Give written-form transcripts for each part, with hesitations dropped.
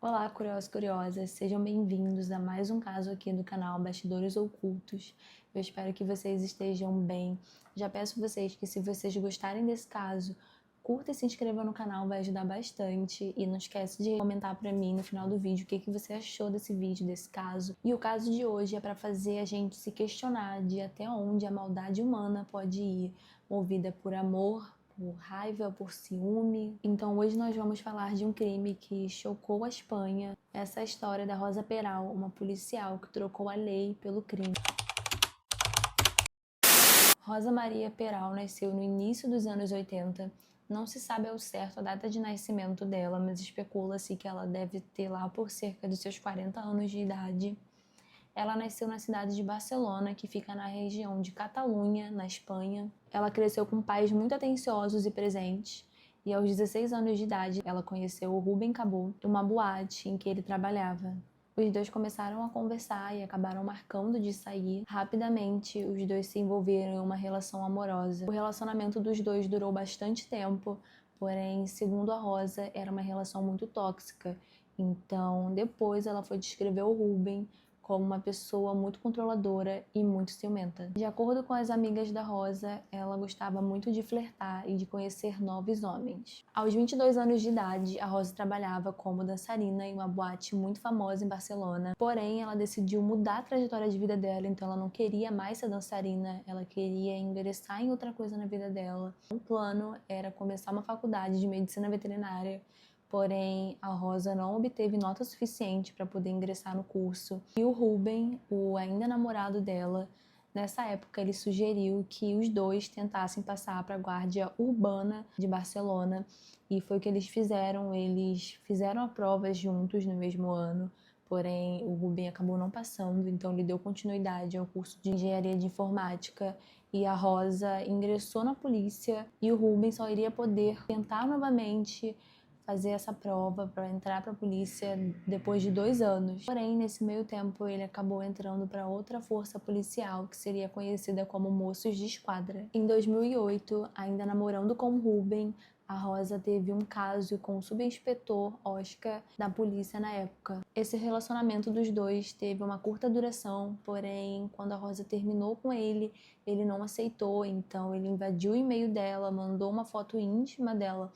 Olá, curiosos e curiosas, sejam bem-vindos a mais um caso aqui do canal Bastidores Ocultos. Eu espero que vocês estejam bem. Já peço a vocês que, se vocês gostarem desse caso, curta e se inscreva no canal, vai ajudar bastante. E não esquece de comentar pra mim no final do vídeo o que você achou desse vídeo, desse caso. E o caso de hoje é para fazer a gente se questionar de até onde a maldade humana pode ir, movida por amor, por raiva, por ciúme. Então hoje nós vamos falar de um crime que chocou a Espanha. Essa é a história da Rosa Peral, uma policial que trocou a lei pelo crime. Rosa Maria Peral nasceu no início dos anos 80. Não se sabe ao certo a data de nascimento dela, mas especula-se que ela deve ter lá por cerca de seus 40 anos de idade. Ela nasceu na cidade de Barcelona, que fica na região de Catalunha, na Espanha. Ela cresceu com pais muito atenciosos e presentes, e aos 16 anos de idade ela conheceu o Rubem Cabot, uma boate em que ele trabalhava. Os dois começaram a conversar e acabaram marcando de sair. Rapidamente, os dois se envolveram em uma relação amorosa. O relacionamento dos dois durou bastante tempo, porém, segundo a Rosa, era uma relação muito tóxica. Então, depois ela foi descrever o Rubem como uma pessoa muito controladora e muito ciumenta. De acordo com as amigas da Rosa, ela gostava muito de flertar e de conhecer novos homens. Aos 22 anos de idade, a Rosa trabalhava como dançarina em uma boate muito famosa em Barcelona. Porém, ela decidiu mudar a trajetória de vida dela, então ela não queria mais ser dançarina, ela queria ingressar em outra coisa na vida dela. O plano era começar uma faculdade de medicina veterinária. Porém, a Rosa não obteve nota suficiente para poder ingressar no curso. E o Rubem, o ainda namorado dela, nessa época ele sugeriu que os dois tentassem passar para a Guarda Urbana de Barcelona. E foi o que eles fizeram. Eles fizeram a prova juntos no mesmo ano. Porém, o Rubem acabou não passando, então ele deu continuidade ao curso de Engenharia de Informática e a Rosa ingressou na polícia e o Rubem só iria poder tentar novamente fazer essa prova para entrar para a polícia depois de 2 anos. Porém, nesse meio tempo, ele acabou entrando para outra força policial, que seria conhecida como Moços de Esquadra. Em 2008, ainda namorando com Rubem, a Rosa teve um caso com o subinspetor Oscar da polícia na época. Esse relacionamento dos dois teve uma curta duração, porém, quando a Rosa terminou com ele, ele não aceitou, então ele invadiu o e-mail dela, mandou uma foto íntima dela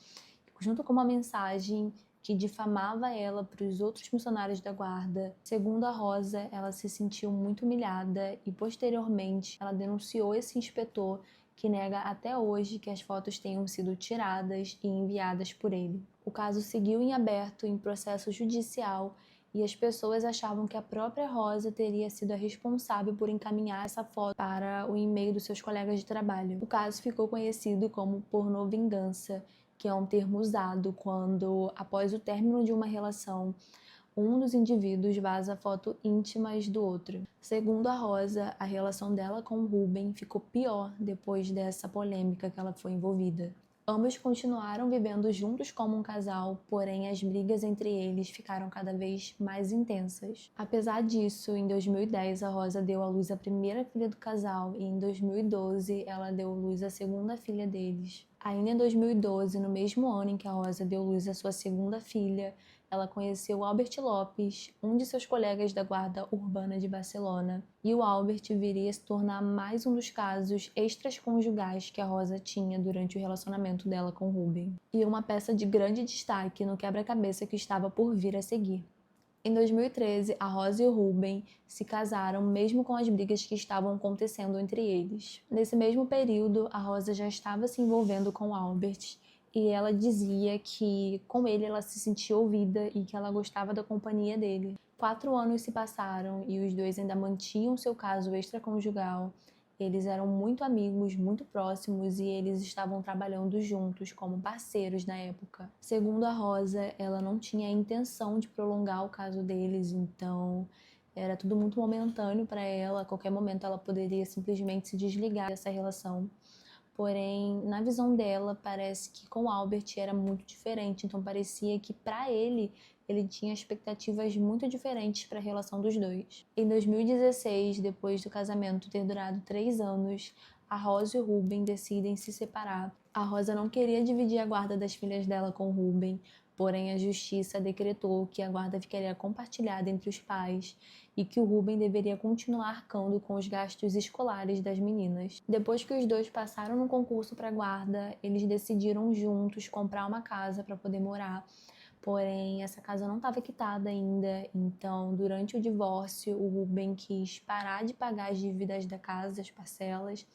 junto com uma mensagem que difamava ela para os outros funcionários da guarda. Segundo a Rosa, ela se sentiu muito humilhada e, posteriormente, ela denunciou esse inspetor, que nega até hoje que as fotos tenham sido tiradas e enviadas por ele. O caso seguiu em aberto em processo judicial e as pessoas achavam que a própria Rosa teria sido a responsável por encaminhar essa foto para o e-mail dos seus colegas de trabalho. O caso ficou conhecido como pornô-vingança, que é um termo usado quando, após o término de uma relação, um dos indivíduos vaza fotos íntimas do outro. Segundo a Rosa, a relação dela com o Rubem ficou pior depois dessa polêmica que ela foi envolvida. Ambos continuaram vivendo juntos como um casal, porém as brigas entre eles ficaram cada vez mais intensas. Apesar disso, em 2010 a Rosa deu à luz a primeira filha do casal e em 2012 ela deu à luz a segunda filha deles. Ainda em 2012, no mesmo ano em que a Rosa deu à luz a sua segunda filha, ela conheceu Albert Lopes, um de seus colegas da Guarda Urbana de Barcelona, e o Albert viria a se tornar mais um dos casos extraconjugais que a Rosa tinha durante o relacionamento dela com Rubem, e uma peça de grande destaque no quebra-cabeça que estava por vir a seguir. Em 2013, a Rosa e o Rubem se casaram mesmo com as brigas que estavam acontecendo entre eles. Nesse mesmo período, a Rosa já estava se envolvendo com o Albert e ela dizia que com ele ela se sentia ouvida e que ela gostava da companhia dele. 4 anos se passaram e os dois ainda mantinham seu caso extraconjugal. Eles eram muito amigos, muito próximos e eles estavam trabalhando juntos como parceiros na época. Segundo a Rosa, ela não tinha a intenção de prolongar o caso deles, então era tudo muito momentâneo para ela. A qualquer momento ela poderia simplesmente se desligar dessa relação. Porém, na visão dela, parece que com Albert era muito diferente. Então parecia que para ele tinha expectativas muito diferentes para a relação dos dois. Em 2016, depois do casamento ter durado 3 anos, a Rosa e o Rubem decidem se separar. A Rosa não queria dividir a guarda das filhas dela com o Rubem, Porém, a justiça decretou que a guarda ficaria compartilhada entre os pais e que o Ruben deveria continuar arcando com os gastos escolares das meninas. Depois que os dois passaram no concurso para guarda, eles decidiram juntos comprar uma casa para poder morar. Porém, essa casa não estava quitada ainda, então, durante o divórcio, o Ruben quis parar de pagar as dívidas da casa, as parcelas,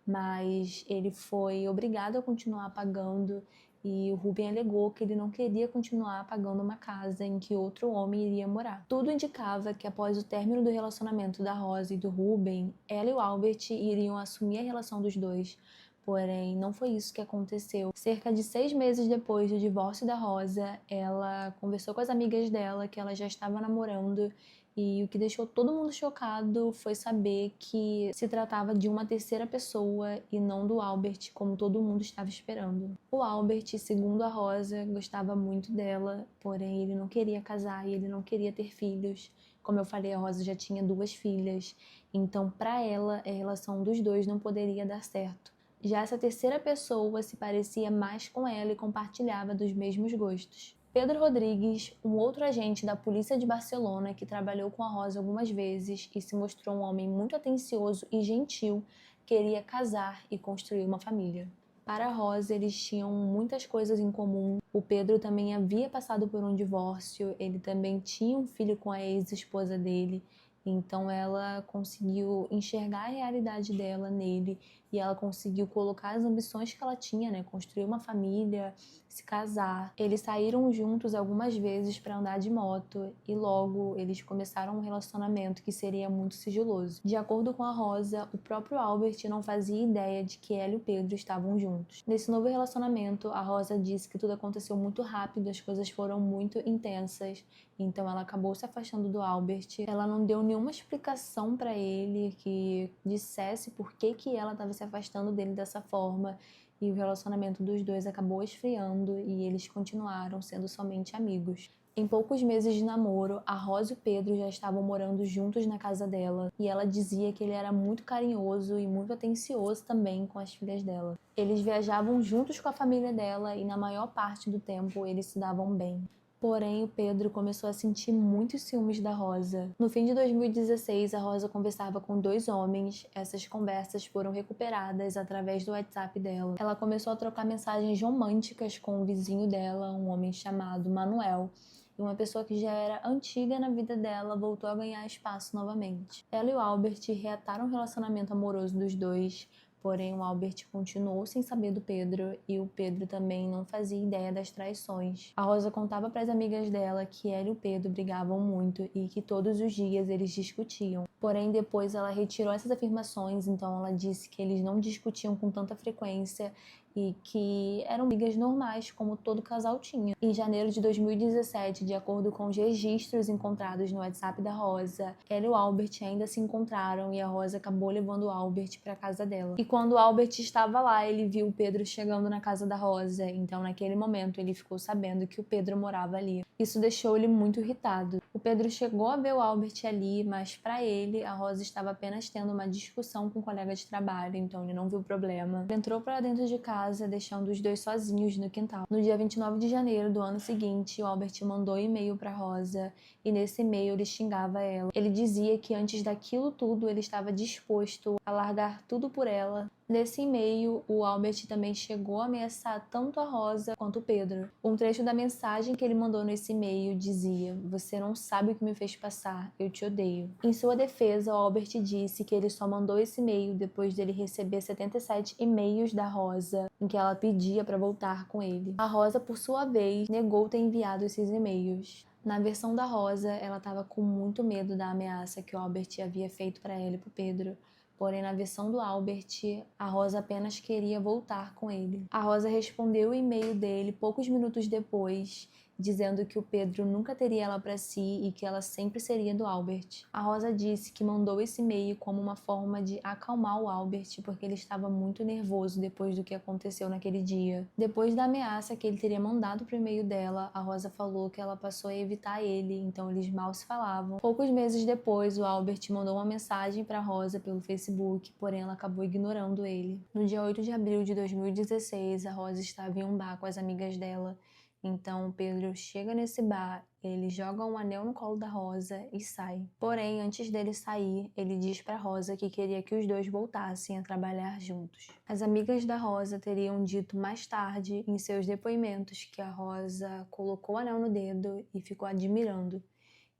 mas ele foi obrigado a continuar pagando e o Ruben alegou que ele não queria continuar pagando uma casa em que outro homem iria morar. Tudo indicava que após o término do relacionamento da Rosa e do Ruben, ela e o Albert iriam assumir a relação dos dois. Porém, não foi isso que aconteceu. Cerca de 6 meses depois do divórcio da Rosa, ela conversou com as amigas dela que ela já estava namorando e o que deixou todo mundo chocado foi saber que se tratava de uma terceira pessoa e não do Albert, como todo mundo estava esperando. O Albert, segundo a Rosa, gostava muito dela, porém ele não queria casar e ele não queria ter filhos. Como eu falei, a Rosa já tinha 2 filhas, então para ela a relação dos dois não poderia dar certo. Já essa terceira pessoa se parecia mais com ela e compartilhava dos mesmos gostos. Pedro Rodrigues, um outro agente da polícia de Barcelona que trabalhou com a Rosa algumas vezes e se mostrou um homem muito atencioso e gentil, queria casar e construir uma família. Para a Rosa, eles tinham muitas coisas em comum. O Pedro também havia passado por um divórcio, ele também tinha um filho com a ex-esposa dele, então ela conseguiu enxergar a realidade dela nele e ela conseguiu colocar as ambições que ela tinha, né? Construir uma família, se casar. Eles saíram juntos algumas vezes para andar de moto e logo eles começaram um relacionamento que seria muito sigiloso. De acordo com a Rosa, o próprio Albert não fazia ideia de que ela e o Pedro estavam juntos. Nesse novo relacionamento, a Rosa disse que tudo aconteceu muito rápido, as coisas foram muito intensas, então ela acabou se afastando do Albert. Ela não deu nenhuma explicação para ele que dissesse por que ela estava se afastando dele dessa forma. E o relacionamento dos dois acabou esfriando e eles continuaram sendo somente amigos. Em poucos meses de namoro, a Rosa e o Pedro já estavam morando juntos na casa dela e ela dizia que ele era muito carinhoso e muito atencioso também com as filhas dela. Eles viajavam juntos com a família dela e na maior parte do tempo eles se davam bem. Porém, o Pedro começou a sentir muitos ciúmes da Rosa. No fim de 2016, a Rosa conversava com 2 homens. Essas conversas foram recuperadas através do WhatsApp dela. Ela começou a trocar mensagens românticas com o vizinho dela, um homem chamado Manuel. E uma pessoa que já era antiga na vida dela voltou a ganhar espaço novamente. Ela e o Albert reataram o relacionamento amoroso dos dois, porém o Albert continuou sem saber do Pedro e o Pedro também não fazia ideia das traições. A Rosa contava para as amigas dela que ela e o Pedro brigavam muito e que todos os dias eles discutiam. Porém, depois ela retirou essas afirmações, então ela disse que eles não discutiam com tanta frequência e que eram brigas normais, como todo casal tinha. Em janeiro de 2017, de acordo com os registros encontrados no WhatsApp da Rosa, ela e o Albert ainda se encontraram e a Rosa acabou levando o Albert para casa dela. E quando o Albert estava lá, ele viu o Pedro chegando na casa da Rosa, então naquele momento ele ficou sabendo que o Pedro morava ali. Isso deixou ele muito irritado. O Pedro chegou a ver o Albert ali, mas para ele, a Rosa estava apenas tendo uma discussão com um colega de trabalho, então ele não viu o problema. Ele entrou para dentro de casa, deixando os dois sozinhos no quintal. No dia 29 de janeiro do ano seguinte, o Albert mandou um e-mail para Rosa e nesse e-mail ele xingava ela. Ele dizia que antes daquilo tudo ele estava disposto a largar tudo por ela. Nesse e-mail, o Albert também chegou a ameaçar tanto a Rosa quanto o Pedro. Um trecho da mensagem que ele mandou nesse e-mail dizia: "Você não sabe o que me fez passar, eu te odeio". Em sua defesa, o Albert disse que ele só mandou esse e-mail depois dele receber 77 e-mails da Rosa, em que ela pedia para voltar com ele. A Rosa, por sua vez, negou ter enviado esses e-mails. Na versão da Rosa, ela estava com muito medo da ameaça que o Albert havia feito para ela e para o Pedro. Porém, na versão do Albert, a Rosa apenas queria voltar com ele. A Rosa respondeu o e-mail dele poucos minutos depois, dizendo que o Pedro nunca teria ela para si e que ela sempre seria do Albert. A Rosa disse que mandou esse e-mail como uma forma de acalmar o Albert, porque ele estava muito nervoso depois do que aconteceu naquele dia. Depois da ameaça que ele teria mandado pro e-mail dela, a Rosa falou que ela passou a evitar ele, então eles mal se falavam. Poucos meses depois, o Albert mandou uma mensagem para Rosa pelo Facebook, porém ela acabou ignorando ele. No dia 8 de abril de 2016, a Rosa estava em um bar com as amigas dela Então Pedro chega nesse bar, ele joga um anel no colo da Rosa e sai. Porém, antes dele sair, ele diz para Rosa que queria que os dois voltassem a trabalhar juntos. As amigas da Rosa teriam dito mais tarde em seus depoimentos que a Rosa colocou o anel no dedo e ficou admirando.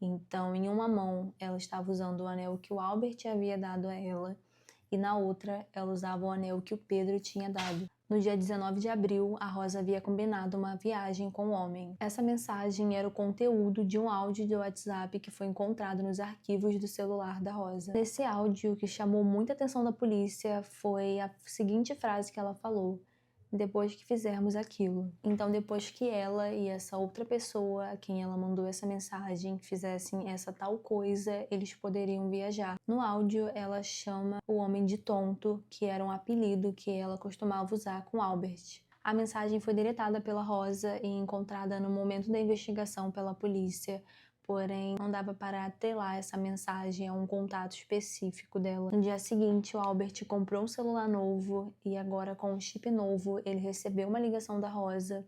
Então, em uma mão, ela estava usando o anel que o Albert havia dado a ela, e na outra, ela usava o anel que o Pedro tinha dado. No dia 19 de abril, a Rosa havia combinado uma viagem com o homem. Essa mensagem era o conteúdo de um áudio de WhatsApp que foi encontrado nos arquivos do celular da Rosa. Nesse áudio, o que chamou muita atenção da polícia foi a seguinte frase que ela falou: depois que fizermos aquilo. Então, depois que ela e essa outra pessoa a quem ela mandou essa mensagem fizessem essa tal coisa, eles poderiam viajar. No áudio, ela chama o homem de tonto, que era um apelido que ela costumava usar com Albert. A mensagem foi deletada pela Rosa e encontrada no momento da investigação pela polícia, porém não dava para atrelar essa mensagem a um contato específico dela. No dia seguinte, o Albert comprou um celular novo e agora com um chip novo ele recebeu uma ligação da Rosa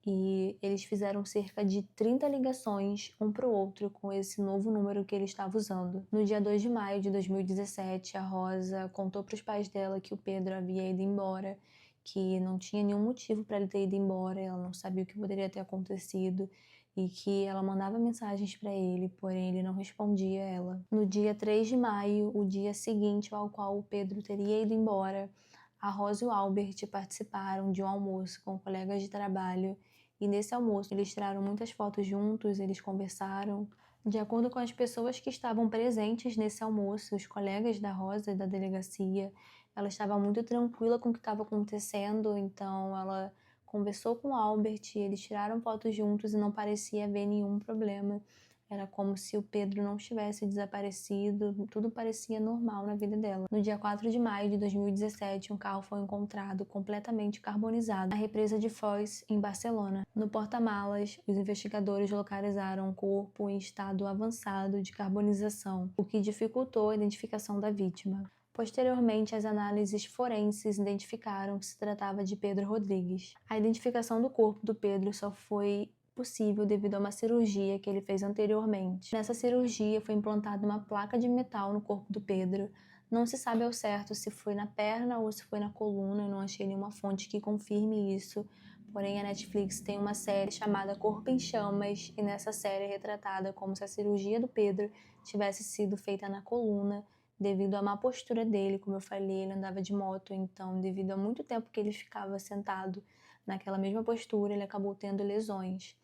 e eles fizeram cerca de 30 ligações um para o outro com esse novo número que ele estava usando. No dia 2 de maio de 2017, a Rosa contou para os pais dela que o Pedro havia ido embora, que não tinha nenhum motivo para ele ter ido embora, ela não sabia o que poderia ter acontecido e que ela mandava mensagens para ele, porém ele não respondia a ela. No dia 3 de maio, o dia seguinte ao qual o Pedro teria ido embora, a Rosa e o Albert participaram de um almoço com colegas de trabalho e nesse almoço eles tiraram muitas fotos juntos, eles conversaram. De acordo com as pessoas que estavam presentes nesse almoço, os colegas da Rosa e da delegacia, ela estava muito tranquila com o que estava acontecendo, então ela conversou com o Albert, eles tiraram fotos juntos e não parecia haver nenhum problema. Era como se o Pedro não tivesse desaparecido, tudo parecia normal na vida dela. No dia 4 de maio de 2017, um carro foi encontrado completamente carbonizado na represa de Foix, em Barcelona. No porta-malas, os investigadores localizaram um corpo em estado avançado de carbonização, o que dificultou a identificação da vítima. Posteriormente, as análises forenses identificaram que se tratava de Pedro Rodrigues. A identificação do corpo do Pedro só foi possível devido a uma cirurgia que ele fez anteriormente. Nessa cirurgia foi implantada uma placa de metal no corpo do Pedro. Não se sabe ao certo se foi na perna ou se foi na coluna, eu não achei nenhuma fonte que confirme isso. Porém, a Netflix tem uma série chamada Corpo em Chamas e nessa série é retratada como se a cirurgia do Pedro tivesse sido feita na coluna, devido à má postura dele. Como eu falei, ele andava de moto, então devido a muito tempo que ele ficava sentado naquela mesma postura, ele acabou tendo lesões.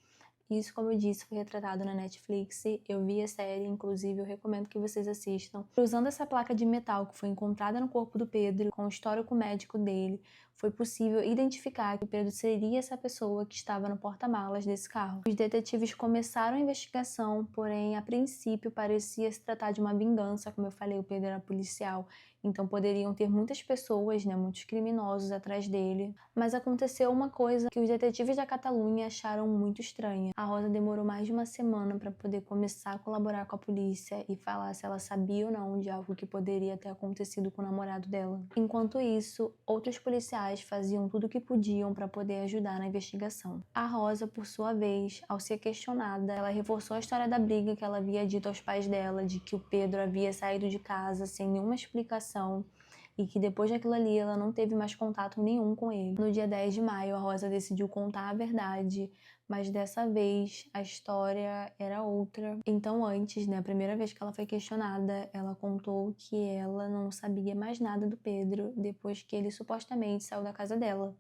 Isso, como eu disse, foi retratado na Netflix. Eu vi a série, inclusive eu recomendo que vocês assistam. Usando essa placa de metal que foi encontrada no corpo do Pedro, com o histórico médico dele, foi possível identificar que o Pedro seria essa pessoa que estava no porta-malas desse carro. Os detetives começaram a investigação, porém, a princípio, parecia se tratar de uma vingança. Como eu falei, o Pedro era policial, então poderiam ter muitas pessoas, muitos criminosos atrás dele. Mas aconteceu uma coisa que os detetives da Catalunha acharam muito estranha. A Rosa demorou mais de uma semana para poder começar a colaborar com a polícia e falar se ela sabia ou não de algo que poderia ter acontecido com o namorado dela. Enquanto isso, outros policiais faziam tudo o que podiam para poder ajudar na investigação. A Rosa, por sua vez, ao ser questionada, ela reforçou a história da briga que ela havia dito aos pais dela, de que o Pedro havia saído de casa sem nenhuma explicação e que depois daquilo ali ela não teve mais contato nenhum com ele. No dia 10 de maio, a Rosa decidiu contar a verdade, mas dessa vez a história era outra. Então antes, a primeira vez que ela foi questionada, ela contou que ela não sabia mais nada do Pedro depois que ele supostamente saiu da casa dela.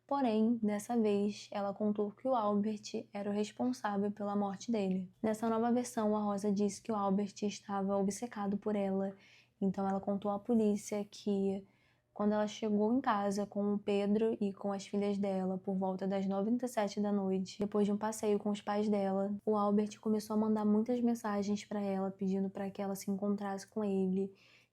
Porém, dessa vez, ela contou que o Albert era o responsável pela morte dele. Nessa nova versão, a Rosa disse que o Albert estava obcecado por ela, então ela contou à polícia que quando ela chegou em casa com o Pedro e com as filhas dela por volta das 9h37 da noite, depois de um passeio com os pais dela, o Albert começou a mandar muitas mensagens para ela pedindo para que ela se encontrasse com ele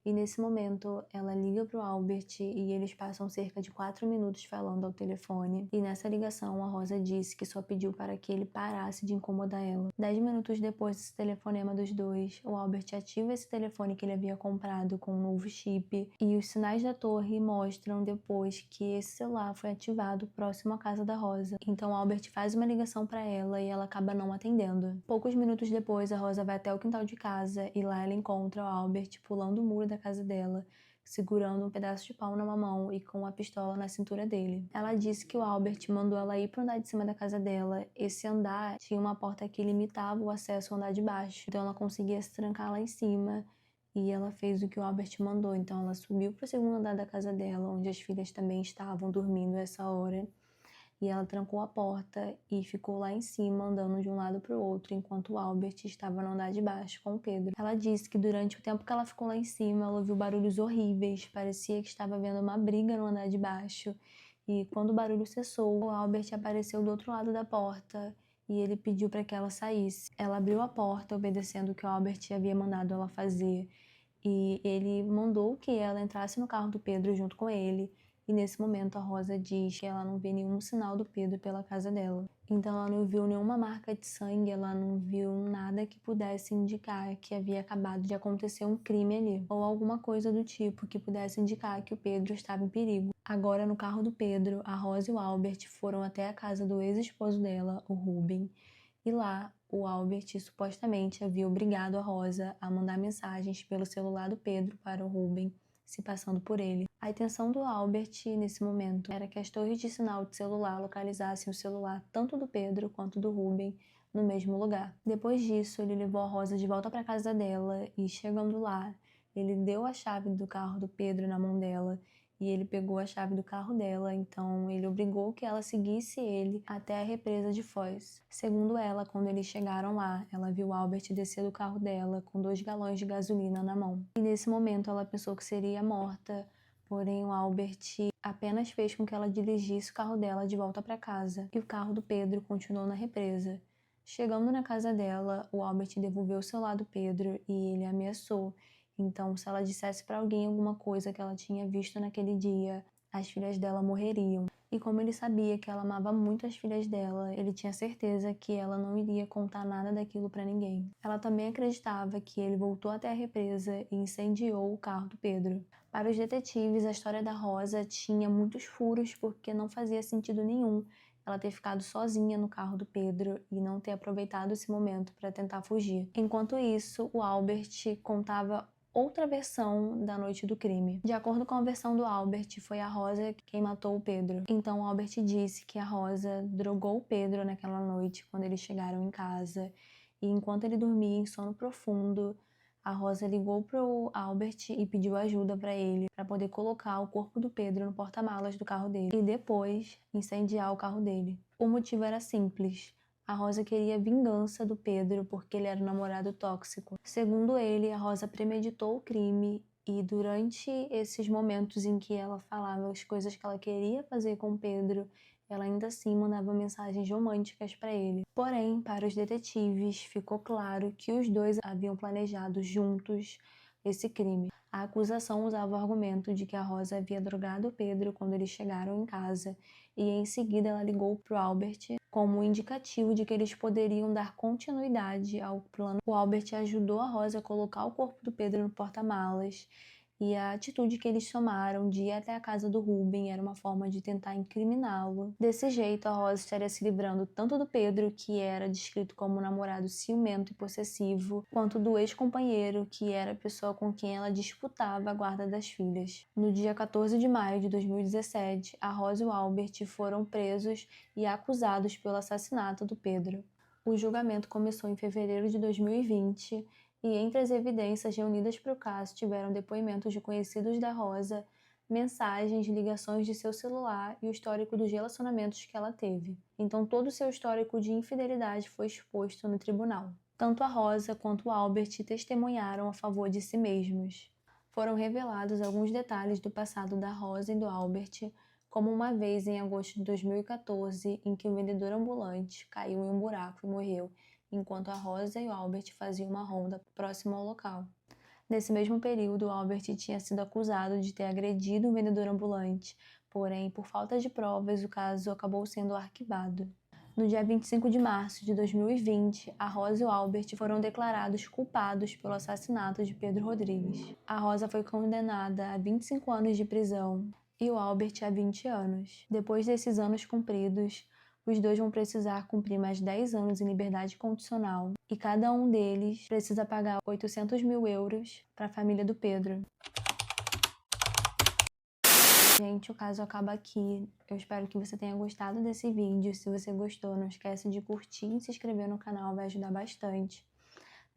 E nesse momento, ela liga pro Albert e eles passam cerca de 4 minutos falando ao telefone. E nessa ligação, a Rosa disse que só pediu para que ele parasse de incomodar ela. 10 minutos depois desse telefonema dos dois, o Albert ativa esse telefone que ele havia comprado com um novo chip. E os sinais da torre mostram depois que esse celular foi ativado próximo à casa da Rosa. Então, o Albert faz uma ligação para ela e ela acaba não atendendo. Poucos minutos depois, a Rosa vai até o quintal de casa e lá ela encontra o Albert pulando o muro da casa dela, segurando um pedaço de pau numa mão e com uma pistola na cintura dele. Ela disse que o Albert mandou ela ir pro andar de cima da casa dela. Esse andar tinha uma porta que limitava o acesso ao andar de baixo, então ela conseguia se trancar lá em cima. E ela fez o que o Albert mandou, então ela subiu pro segundo andar da casa dela, onde as filhas também estavam dormindo essa hora. E ela trancou a porta e ficou lá em cima andando de um lado para o outro, enquanto o Albert estava no andar de baixo com o Pedro. Ela disse que durante o tempo que ela ficou lá em cima, ela ouviu barulhos horríveis, parecia que estava havendo uma briga no andar de baixo. E quando o barulho cessou, o Albert apareceu do outro lado da porta e ele pediu para que ela saísse. Ela abriu a porta, obedecendo o que o Albert havia mandado ela fazer, e ele mandou que ela entrasse no carro do Pedro junto com ele. E nesse momento a Rosa diz que ela não vê nenhum sinal do Pedro pela casa dela. Então ela não viu nenhuma marca de sangue, ela não viu nada que pudesse indicar que havia acabado de acontecer um crime ali, ou alguma coisa do tipo que pudesse indicar que o Pedro estava em perigo. Agora, no carro do Pedro, a Rosa e o Albert foram até a casa do ex-esposo dela, o Ruben, e lá o Albert supostamente havia obrigado a Rosa a mandar mensagens pelo celular do Pedro para o Ruben, se passando por ele. A intenção do Albert nesse momento era que as torres de sinal de celular localizassem o celular tanto do Pedro quanto do Ruben no mesmo lugar. Depois disso, ele levou a Rosa de volta para a casa dela e, chegando lá, ele deu a chave do carro do Pedro na mão dela e ele pegou a chave do carro dela, então ele obrigou que ela seguisse ele até a represa de Foz. Segundo ela, quando eles chegaram lá, ela viu Albert descer do carro dela com 2 galões de gasolina na mão. E nesse momento ela pensou que seria morta, porém o Albert apenas fez com que ela dirigisse o carro dela de volta para casa e o carro do Pedro continuou na represa. Chegando na casa dela, o Albert devolveu o celular do Pedro e ele ameaçou. Então, se ela dissesse para alguém alguma coisa que ela tinha visto naquele dia, as filhas dela morreriam. E como ele sabia que ela amava muito as filhas dela, ele tinha certeza que ela não iria contar nada daquilo para ninguém. Ela também acreditava que ele voltou até a represa e incendiou o carro do Pedro. Para os detetives, a história da Rosa tinha muitos furos porque não fazia sentido nenhum ela ter ficado sozinha no carro do Pedro e não ter aproveitado esse momento para tentar fugir. Enquanto isso, o Albert contava outra versão da noite do crime. De acordo com a versão do Albert, foi a Rosa quem matou o Pedro. Então, o Albert disse que a Rosa drogou o Pedro naquela noite quando eles chegaram em casa. E enquanto ele dormia em sono profundo, a Rosa ligou pro Albert e pediu ajuda para ele, para poder colocar o corpo do Pedro no porta-malas do carro dele e depois incendiar o carro dele. O motivo era simples. A Rosa queria vingança do Pedro porque ele era um namorado tóxico. Segundo ele, a Rosa premeditou o crime e durante esses momentos em que ela falava as coisas que ela queria fazer com o Pedro, ela ainda assim mandava mensagens românticas para ele. Porém, para os detetives, ficou claro que os dois haviam planejado juntos esse crime. A acusação usava o argumento de que a Rosa havia drogado o Pedro quando eles chegaram em casa e em seguida ela ligou para o Albert como um indicativo de que eles poderiam dar continuidade ao plano. O Albert ajudou a Rosa a colocar o corpo do Pedro no porta-malas e a atitude que eles tomaram de ir até a casa do Ruben era uma forma de tentar incriminá-lo. Desse jeito, a Rosa estaria se livrando tanto do Pedro, que era descrito como um namorado ciumento e possessivo, quanto do ex-companheiro, que era a pessoa com quem ela disputava a guarda das filhas. No dia 14 de maio de 2017, a Rosa e o Albert foram presos e acusados pelo assassinato do Pedro. O julgamento começou em fevereiro de 2020 e entre as evidências reunidas para o caso tiveram depoimentos de conhecidos da Rosa, mensagens, ligações de seu celular e o histórico dos relacionamentos que ela teve. Então todo o seu histórico de infidelidade foi exposto no tribunal. Tanto a Rosa quanto o Albert testemunharam a favor de si mesmos. Foram revelados alguns detalhes do passado da Rosa e do Albert, como uma vez em agosto de 2014, em que um vendedor ambulante caiu em um buraco e morreu, enquanto a Rosa e o Albert faziam uma ronda próximo ao local. Nesse mesmo período, Albert tinha sido acusado de ter agredido um vendedor ambulante, porém, por falta de provas, o caso acabou sendo arquivado. No dia 25 de março de 2020, a Rosa e o Albert foram declarados culpados pelo assassinato de Pedro Rodrigues. A Rosa foi condenada a 25 anos de prisão e o Albert a 20 anos. Depois desses anos cumpridos, os dois vão precisar cumprir mais 10 anos em liberdade condicional e cada um deles precisa pagar 800 mil euros para a família do Pedro. Gente, o caso acaba aqui. Eu espero que você tenha gostado desse vídeo. Se você gostou, não esquece de curtir e se inscrever no canal, vai ajudar bastante.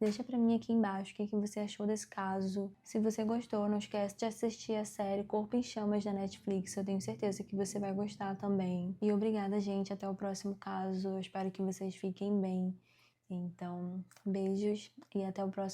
Deixa pra mim aqui embaixo o que você achou desse caso. Se você gostou, não esquece de assistir a série Corpo em Chamas da Netflix. Eu tenho certeza que você vai gostar também. E obrigada, gente. Até o próximo caso. Eu espero que vocês fiquem bem. Então, beijos e até o próximo.